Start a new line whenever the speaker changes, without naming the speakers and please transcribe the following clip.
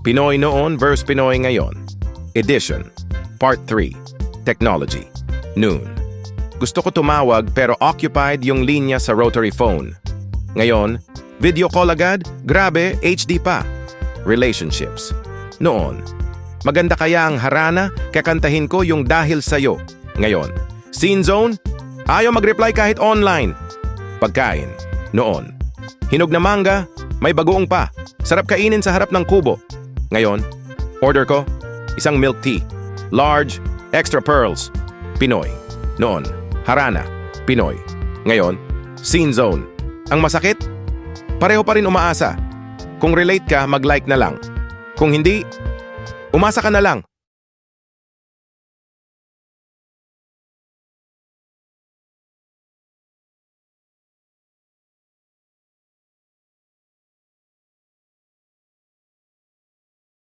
Pinoy noon vs. Pinoy ngayon. Edition. Part 3. Technology. Noon. Gusto ko tumawag pero occupied yung linya sa rotary phone. Ngayon, video call agad? Grabe, HD pa. Relationships. Noon. Maganda kaya ang harana, kakantahin ko yung dahil sa'yo. Ngayon. Scene zone? Ayaw mag-reply kahit online. Pagkain. Noon. Hinog na mangga, may bagoong pa. Sarap kainin sa harap ng kubo. Ngayon, order ko, isang milk tea. Large, extra pearls. Pinoy. Noon. Harana. Pinoy. Ngayon, scene zone. Ang masakit? Pareho pa rin umaasa. Kung relate ka, mag-like na lang. Kung hindi, umasa ka na lang.